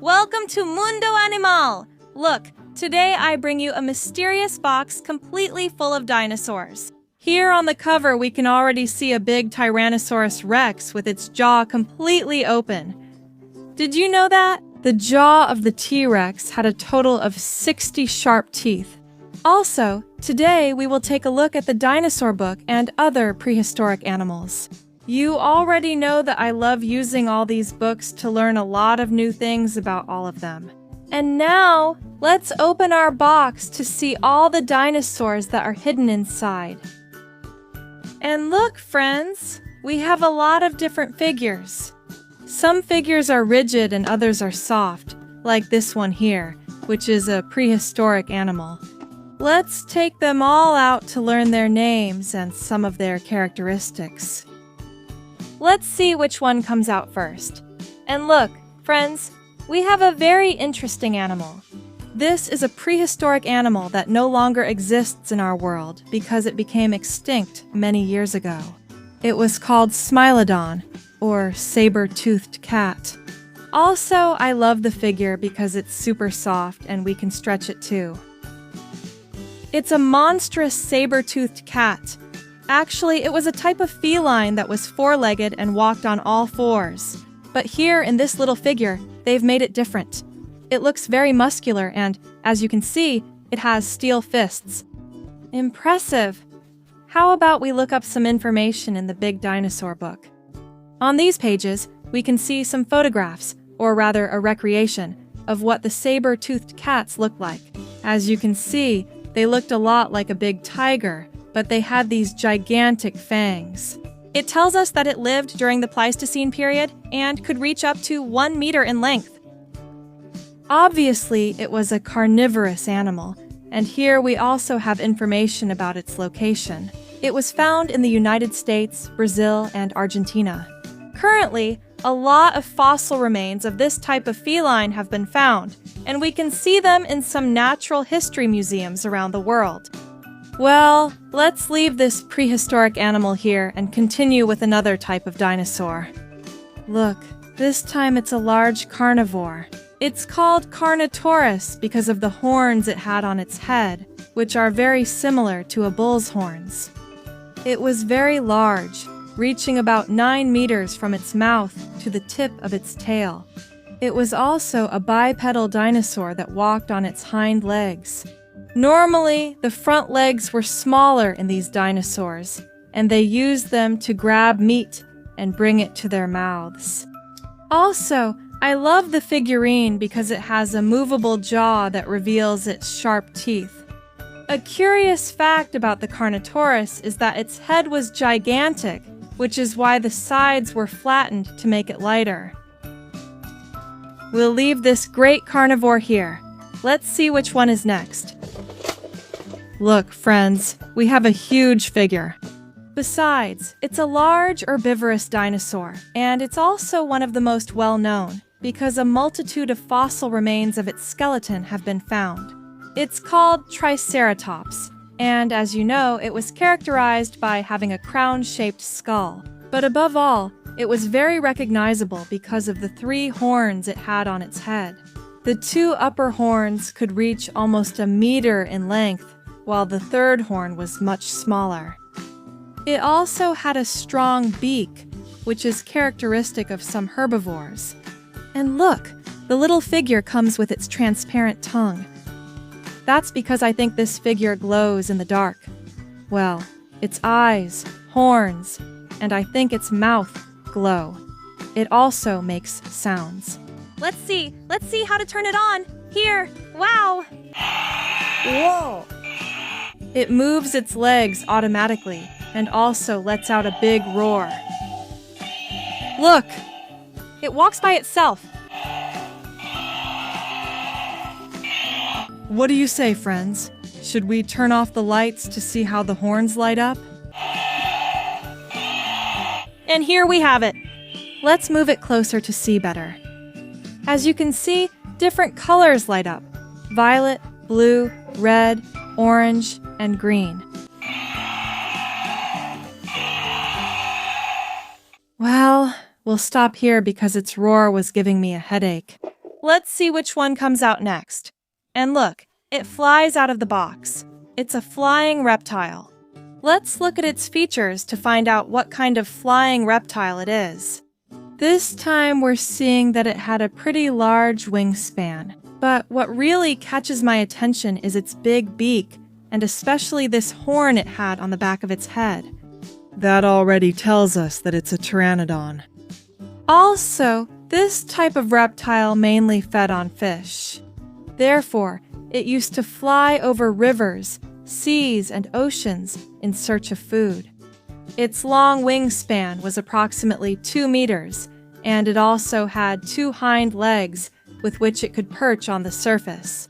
Welcome to Mundo Animal! Look, today I bring you a mysterious box completely full of dinosaurs. Here on the cover we can already see a big Tyrannosaurus Rex with its jaw completely open. Did you know that? The jaw of the T-Rex had a total of 60 sharp teeth. Also, today we will take a look at the dinosaur book and other prehistoric animals. You already know that I love using all these books to learn a lot of new things about all of them. And now, let's open our box to see all the dinosaurs that are hidden inside. And look, friends, we have a lot of different figures. Some figures are rigid and others are soft, like this one here, which is a prehistoric animal. Let's take them all out to learn their names and some of their characteristics. Let's see which one comes out first. And look, friends, we have a very interesting animal. This is a prehistoric animal that no longer exists in our world because it became extinct many years ago. It was called Smilodon, or saber-toothed cat. Also, I love the figure because it's super soft and we can stretch it too. It's a monstrous saber-toothed cat. Actually, it was a type of feline that was four-legged and walked on all fours. But here in this little figure, they've made it different. It looks very muscular and, as you can see, it has steel fists. Impressive! How about we look up some information in the Big Dinosaur book? On these pages, we can see some photographs, or rather a recreation, of what the saber-toothed cats look like. As you can see, they looked a lot like a big tiger, but they had these gigantic fangs. It tells us that it lived during the Pleistocene period and could reach up to 1 meter in length. Obviously, it was a carnivorous animal, and here we also have information about its location. It was found in the United States, Brazil, and Argentina. Currently, a lot of fossil remains of this type of feline have been found, and we can see them in some natural history museums around the world. Well, let's leave this prehistoric animal here and continue with another type of dinosaur. Look, this time it's a large carnivore. It's called Carnotaurus because of the horns it had on its head, which are very similar to a bull's horns. It was very large, reaching about 9 meters from its mouth to the tip of its tail. It was also a bipedal dinosaur that walked on its hind legs. Normally, the front legs were smaller in these dinosaurs, and they used them to grab meat and bring it to their mouths. Also, I love the figurine because it has a movable jaw that reveals its sharp teeth. A curious fact about the Carnotaurus is that its head was gigantic, which is why the sides were flattened to make it lighter. We'll leave this great carnivore here. Let's see which one is next. Look, friends, we have a huge figure. Besides, it's a large herbivorous dinosaur, and it's also one of the most well-known because a multitude of fossil remains of its skeleton have been found. It's called Triceratops, and as you know, it was characterized by having a crown-shaped skull. But above all, it was very recognizable because of the 3 horns it had on its head. The 2 upper horns could reach almost 1 meter in length, while the 3rd horn was much smaller. It also had a strong beak, which is characteristic of some herbivores. And look, the little figure comes with its transparent tongue. That's because I think this figure glows in the dark. Well, its eyes, horns, and I think its mouth glow. It also makes sounds. Let's see how to turn it on. Here, wow! Whoa! It moves its legs automatically and also lets out a big roar. Look! It walks by itself. What do you say, friends? Should we turn off the lights to see how the horns light up? And here we have it. Let's move it closer to see better. As you can see, different colors light up. Violet, blue, red, orange, and green. Well, we'll stop here because its roar was giving me a headache. Let's see which one comes out next. And look, it flies out of the box. It's a flying reptile. Let's look at its features to find out what kind of flying reptile it is. This time we're seeing that it had a pretty large wingspan. But what really catches my attention is its big beak, and especially this horn it had on the back of its head. That already tells us that it's a Pteranodon. Also, this type of reptile mainly fed on fish. Therefore, it used to fly over rivers, seas, and oceans in search of food. Its long wingspan was approximately 2 meters, and it also had 2 hind legs with which it could perch on the surface.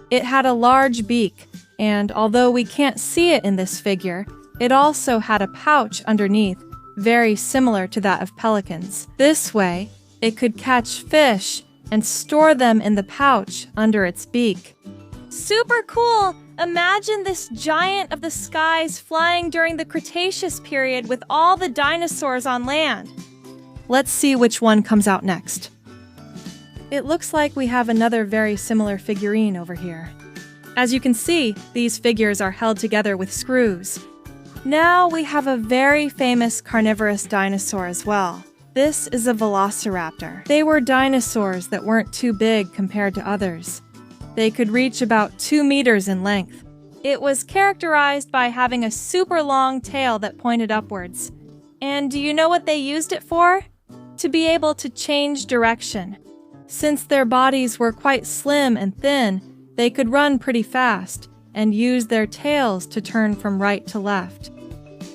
It had a large beak, and although we can't see it in this figure, it also had a pouch underneath, very similar to that of pelicans. This way, it could catch fish and store them in the pouch under its beak. Super cool! Imagine this giant of the skies flying during the Cretaceous period with all the dinosaurs on land. Let's see which one comes out next. It looks like we have another very similar figurine over here. As you can see, these figures are held together with screws. Now we have a very famous carnivorous dinosaur as well. This is a Velociraptor. They were dinosaurs that weren't too big compared to others. They could reach about 2 meters in length. It was characterized by having a super long tail that pointed upwards. And do you know what they used it for? To be able to change direction. Since their bodies were quite slim and thin, they could run pretty fast and use their tails to turn from right to left.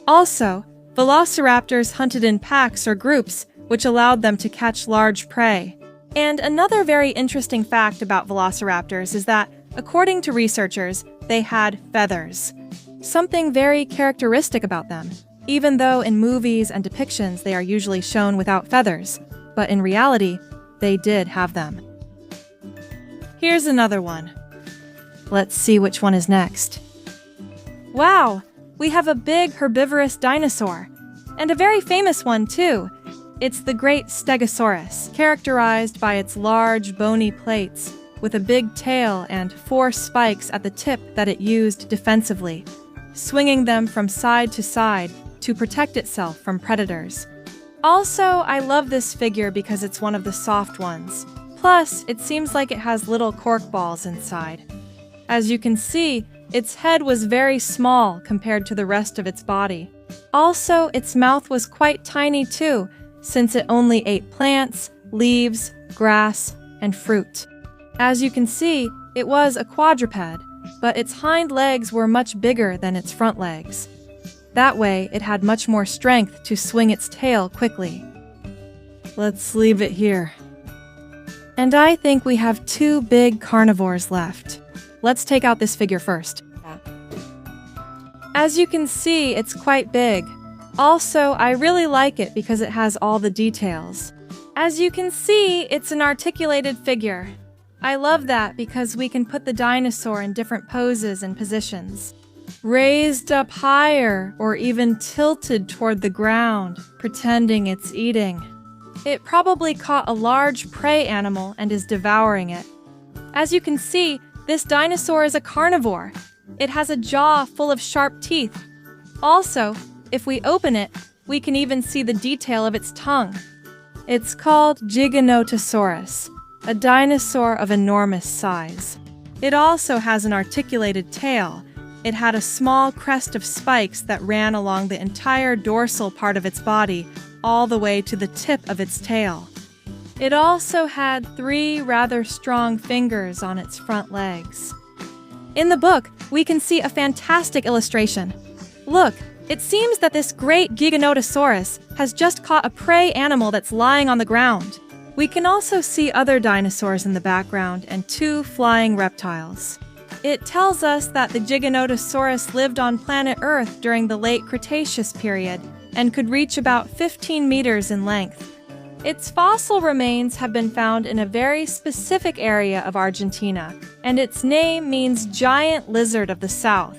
Also, velociraptors hunted in packs or groups, which allowed them to catch large prey. And another very interesting fact about velociraptors is that, according to researchers, they had feathers. Something very characteristic about them, even though in movies and depictions they are usually shown without feathers, but in reality, they did have them. Here's another one. Let's see which one is next. Wow! We have a big herbivorous dinosaur, and a very famous one too. It's the great Stegosaurus, characterized by its large, bony plates, with a big tail and 4 spikes at the tip that it used defensively, swinging them from side to side to protect itself from predators. Also, I love this figure because it's one of the soft ones. Plus, it seems like it has little cork balls inside. As you can see, its head was very small compared to the rest of its body. Also, its mouth was quite tiny too, since it only ate plants, leaves, grass, and fruit. As you can see, it was a quadruped, but its hind legs were much bigger than its front legs. That way, it had much more strength to swing its tail quickly. Let's leave it here. And I think we have 2 big carnivores left. Let's take out this figure first. As you can see, it's quite big. Also, I really like it because it has all the details. As you can see, it's an articulated figure. I love that because we can put the dinosaur in different poses and positions. Raised up higher or even tilted toward the ground, pretending it's eating. It probably caught a large prey animal and is devouring it. As you can see, this dinosaur is a carnivore. It has a jaw full of sharp teeth. Also, if we open it, we can even see the detail of its tongue. It's called Giganotosaurus, a dinosaur of enormous size. It also has an articulated tail. It had a small crest of spikes that ran along the entire dorsal part of its body, all the way to the tip of its tail. It also had 3 rather strong fingers on its front legs. In the book, we can see a fantastic illustration. Look, it seems that this great Giganotosaurus has just caught a prey animal that's lying on the ground. We can also see other dinosaurs in the background and 2 flying reptiles. It tells us that the Giganotosaurus lived on planet Earth during the late Cretaceous period and could reach about 15 meters in length. Its fossil remains have been found in a very specific area of Argentina, and its name means giant lizard of the south.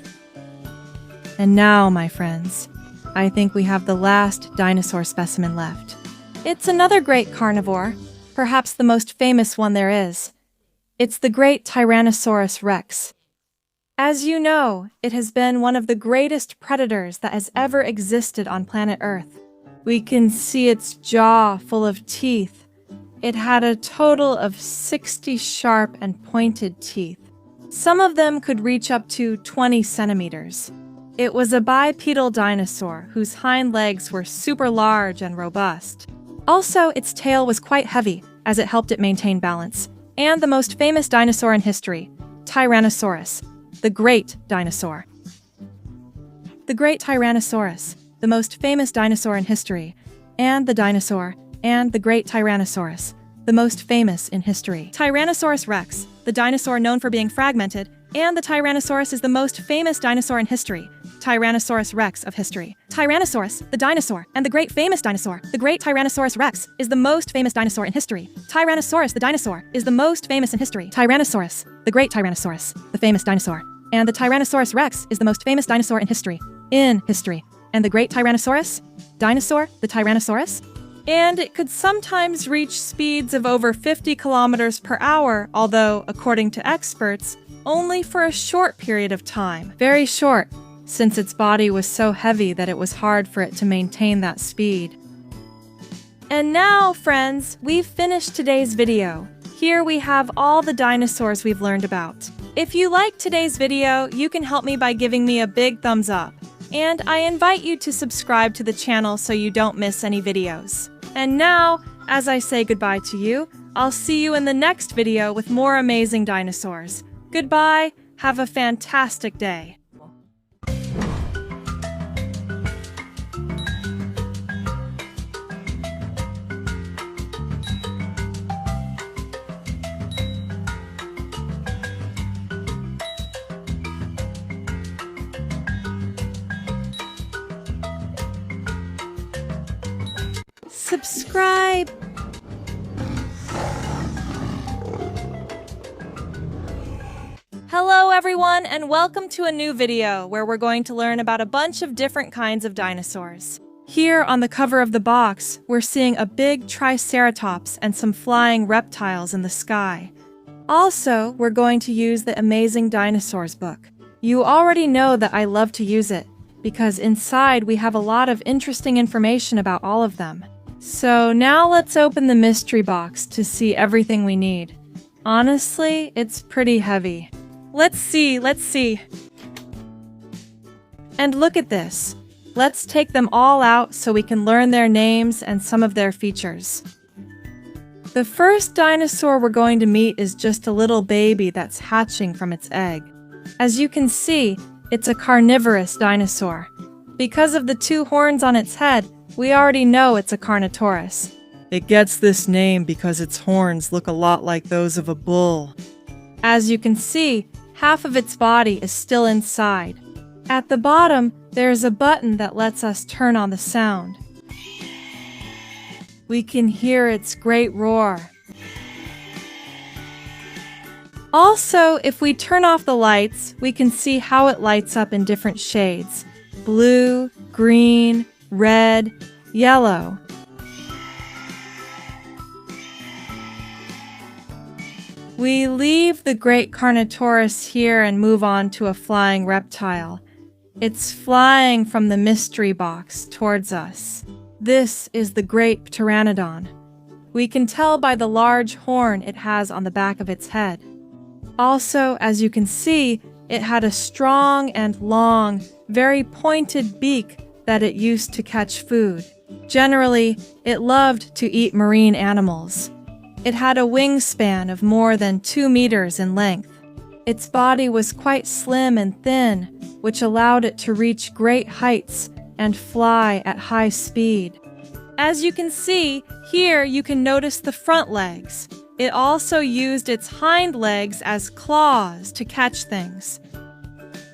And now, my friends, I think we have the last dinosaur specimen left. It's another great carnivore. perhaps the most famous one there is. It's the great Tyrannosaurus Rex. As you know, it has been one of the greatest predators that has ever existed on planet Earth. We can see its jaw full of teeth. It had a total of 60 sharp and pointed teeth. Some of them could reach up to 20 centimeters. It was a bipedal dinosaur whose hind legs were super large and robust. Also, its tail was quite heavy, as it helped it maintain balance. And the most famous dinosaur in history, Tyrannosaurus, the great dinosaur. The great Tyrannosaurus, the most famous dinosaur in history, and the dinosaur, and the great Tyrannosaurus, the most famous in history. Tyrannosaurus Rex, the dinosaur known for being fragmented, and the Tyrannosaurus is the most famous dinosaur in history. Tyrannosaurus Rex of history. Tyrannosaurus, the dinosaur, and the great famous dinosaur. The great Tyrannosaurus Rex is the most famous dinosaur in history. Tyrannosaurus, the dinosaur, is the most famous in history. Tyrannosaurus, the great Tyrannosaurus, the famous dinosaur. And the Tyrannosaurus Rex is the most famous dinosaur in history. In history. And the great Tyrannosaurus? Dinosaur, the Tyrannosaurus? And it could sometimes reach speeds of over 50 kilometers per hour, although, according to experts, only for a short period of time. Very short, since its body was so heavy that it was hard for it to maintain that speed. And now, friends, we've finished today's video. Here we have all the dinosaurs we've learned about. If you liked today's video, you can help me by giving me a big thumbs up. And I invite you to subscribe to the channel so you don't miss any videos. And now, as I say goodbye to you, I'll see you in the next video with more amazing dinosaurs. Goodbye, have a fantastic day. Subscribe. Hello everyone, and welcome to a new video where we're going to learn about a bunch of different kinds of dinosaurs. Here on the cover of the box, we're seeing a big Triceratops and some flying reptiles in the sky. Also, we're going to use the Amazing Dinosaurs book. You already know that I love to use it, because inside we have a lot of interesting information about all of them. So now let's open the mystery box to see everything we need. Honestly, it's pretty heavy. Let's see. And look at this. Let's take them all out so we can learn their names and some of their features. The first dinosaur we're going to meet is just a little baby that's hatching from its egg. As you can see, it's a carnivorous dinosaur. Because of the two horns on its head, we already know it's a Carnotaurus. It gets this name because its horns look a lot like those of a bull. As you can see, half of its body is still inside. At the bottom, there's a button that lets us turn on the sound. We can hear its great roar. Also, if we turn off the lights, we can see how it lights up in different shades: blue, green, red, yellow. We leave the great Carnotaurus here and move on to a flying reptile. It's flying from the mystery box towards us. This is the great Pteranodon. We can tell by the large horn it has on the back of its head. Also, as you can see, it had a strong and long, very pointed beak that it used to catch food. Generally, it loved to eat marine animals. It had a wingspan of more than 2 meters in length. Its body was quite slim and thin, which allowed it to reach great heights and fly at high speed. As you can see, here you can notice the front legs. It also used its hind legs as claws to catch things.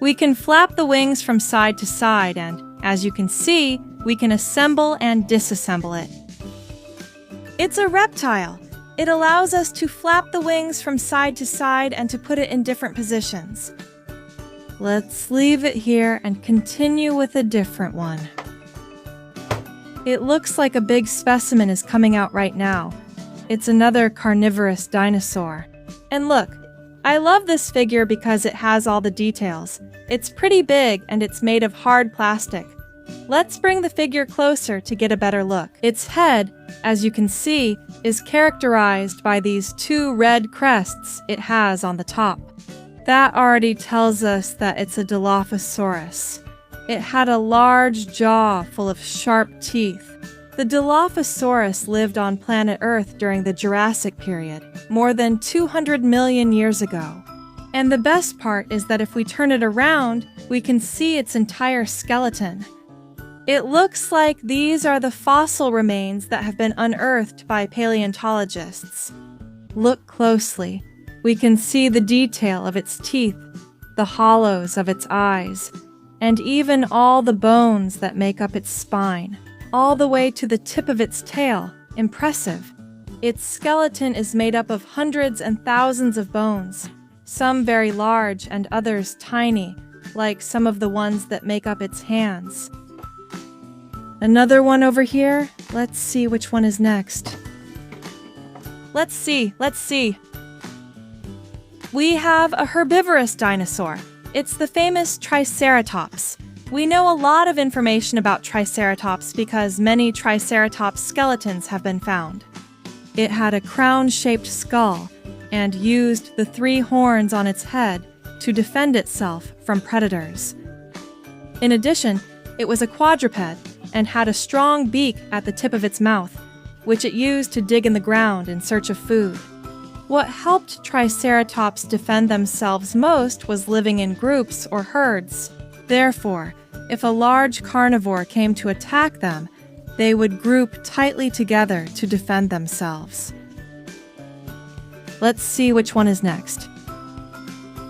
We can flap the wings from side to side, and as you can see, we can assemble and disassemble it. It's a reptile. It allows us to flap the wings from side to side and to put it in different positions. Let's leave it here and continue with a different one. It looks like a big specimen is coming out right now. It's another carnivorous dinosaur. And look, I love this figure because it has all the details. It's pretty big and it's made of hard plastic. Let's bring the figure closer to get a better look. Its head, as you can see, is characterized by these two red crests it has on the top. That already tells us that it's a Dilophosaurus. It had a large jaw full of sharp teeth. The Dilophosaurus lived on planet Earth during the Jurassic period, more than 200 million years ago. And the best part is that if we turn it around, we can see its entire skeleton. It looks like these are the fossil remains that have been unearthed by paleontologists. Look closely. We can see the detail of its teeth, the hollows of its eyes, and even all the bones that make up its spine, all the way to the tip of its tail. Impressive. Its skeleton is made up of hundreds and thousands of bones, some very large and others tiny, like some of the ones that make up its hands. Another one over here. Let's see which one is next. Let's see. We have a herbivorous dinosaur. It's the famous Triceratops. We know a lot of information about Triceratops because many Triceratops skeletons have been found. It had a crown-shaped skull and used the 3 horns on its head to defend itself from predators. In addition, it was a quadruped and had a strong beak at the tip of its mouth, which it used to dig in the ground in search of food. What helped Triceratops defend themselves most was living in groups or herds. Therefore, if a large carnivore came to attack them, they would group tightly together to defend themselves. Let's see which one is next.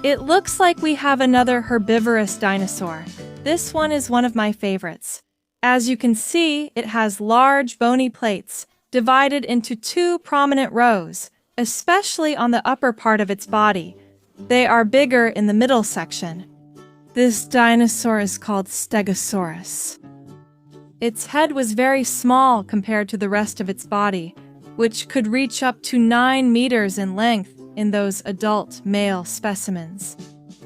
It looks like we have another herbivorous dinosaur. This one is one of my favorites. As you can see, it has large bony plates divided into 2 prominent rows, especially on the upper part of its body. They are bigger in the middle section. This dinosaur is called Stegosaurus. Its head was very small compared to the rest of its body, which could reach up to 9 meters in length in those adult male specimens.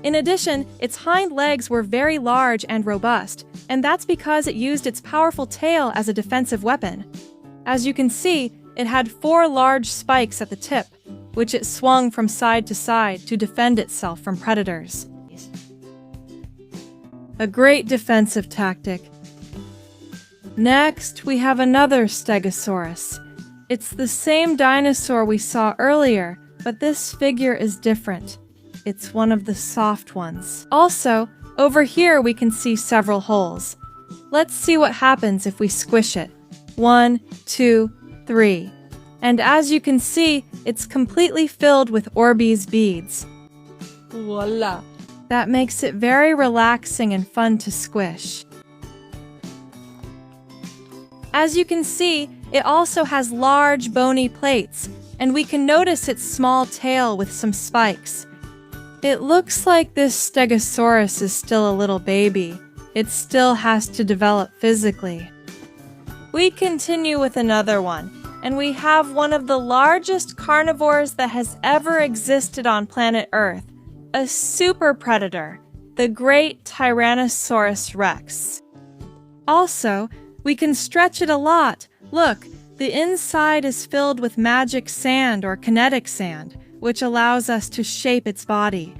In addition, its hind legs were very large and robust, and that's because it used its powerful tail as a defensive weapon. As you can see, it had 4 large spikes at the tip, which it swung from side to side to defend itself from predators. A great defensive tactic. Next, we have another Stegosaurus. It's the same dinosaur we saw earlier, but this figure is different. It's one of the soft ones. Also, over here we can see several holes. Let's see what happens if we squish it. 1, 2, 3. And as you can see, it's completely filled with Orbeez beads. Voila! That makes it very relaxing and fun to squish. As you can see, it also has large bony plates, and we can notice its small tail with some spikes. It looks like this Stegosaurus is still a little baby. It still has to develop physically. We continue with another one, and we have one of the largest carnivores that has ever existed on planet Earth, a super predator, the great Tyrannosaurus Rex. Also, we can stretch it a lot. Look, the inside is filled with magic sand or kinetic sand, which allows us to shape its body.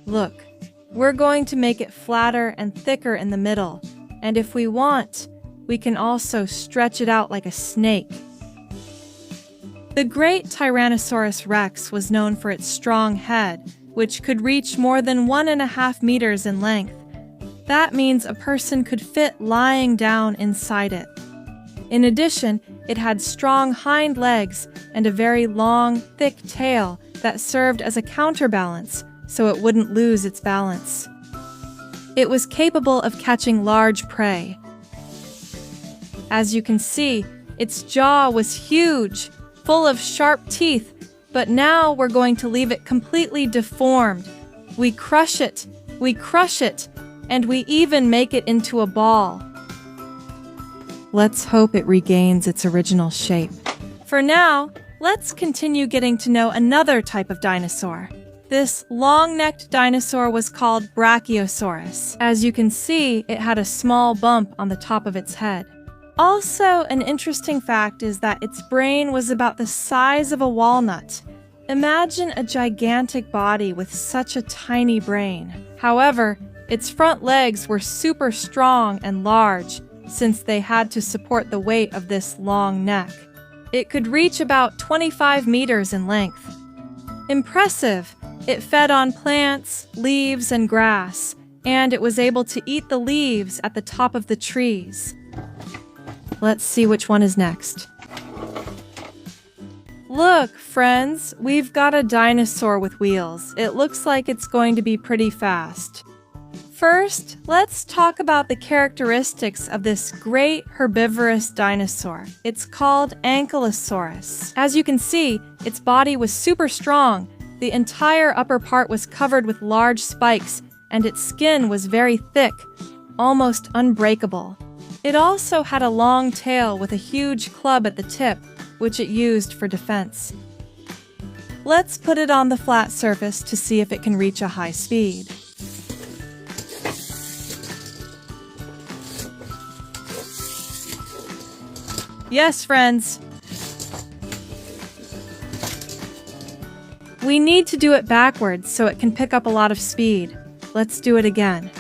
Look, we're going to make it flatter and thicker in the middle, and if we want, we can also stretch it out like a snake. The great Tyrannosaurus Rex was known for its strong head, which could reach more than 1.5 meters in length. That means a person could fit lying down inside it. In addition, it had strong hind legs and a very long, thick tail that served as a counterbalance so it wouldn't lose its balance. It was capable of catching large prey. As you can see, its jaw was huge, full of sharp teeth, but now we're going to leave it completely deformed. We crush it, and we even make it into a ball. Let's hope it regains its original shape. For now, let's continue getting to know another type of dinosaur. This long-necked dinosaur was called Brachiosaurus. As you can see, it had a small bump on the top of its head. Also, an interesting fact is that its brain was about the size of a walnut. Imagine a gigantic body with such a tiny brain. However, its front legs were super strong and large, since they had to support the weight of this long neck. It could reach about 25 meters in length. Impressive! It fed on plants, leaves, and grass, and it was able to eat the leaves at the top of the trees. Let's see which one is next. Look, friends, we've got a dinosaur with wheels. It looks like it's going to be pretty fast. First, let's talk about the characteristics of this great herbivorous dinosaur. It's called Ankylosaurus. As you can see, its body was super strong. The entire upper part was covered with large spikes, and its skin was very thick, almost unbreakable. It also had a long tail with a huge club at the tip, which it used for defense. Let's put it on the flat surface to see if it can reach a high speed. Yes, friends. We need to do it backwards so it can pick up a lot of speed. Let's do it again.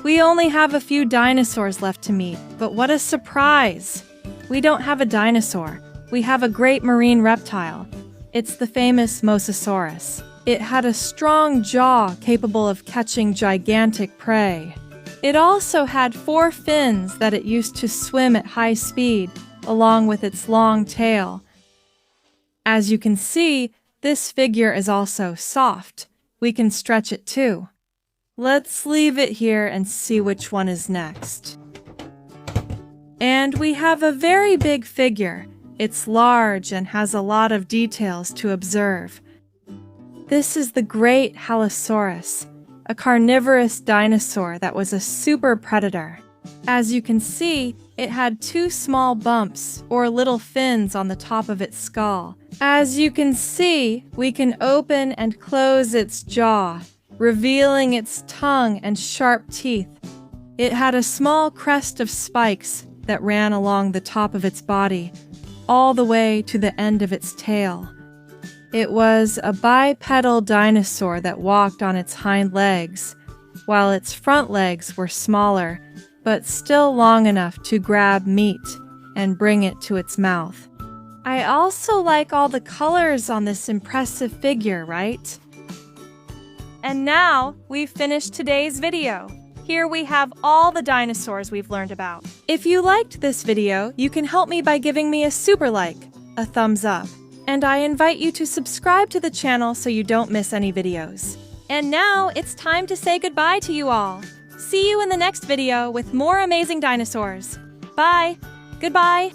We only have a few dinosaurs left to meet, but what a surprise! We don't have a dinosaur. We have a great marine reptile. It's the famous Mosasaurus. It had a strong jaw capable of catching gigantic prey. It also had 4 fins that it used to swim at high speed, along with its long tail. As you can see, this figure is also soft. We can stretch it too. Let's leave it here and see which one is next. And we have a very big figure. It's large and has a lot of details to observe. This is the great Halosaurus, a carnivorous dinosaur that was a super predator. As you can see, it had 2 small bumps or little fins on the top of its skull. As you can see, we can open and close its jaw, revealing its tongue and sharp teeth. It had a small crest of spikes that ran along the top of its body, all the way to the end of its tail. It was a bipedal dinosaur that walked on its hind legs, while its front legs were smaller, but still long enough to grab meat and bring it to its mouth. I also like all the colors on this impressive figure, right? And now, we've finished today's video. Here we have all the dinosaurs we've learned about. If you liked this video, you can help me by giving me a super like, a thumbs up. And I invite you to subscribe to the channel so you don't miss any videos. And now, it's time to say goodbye to you all. See you in the next video with more amazing dinosaurs. Bye! Goodbye!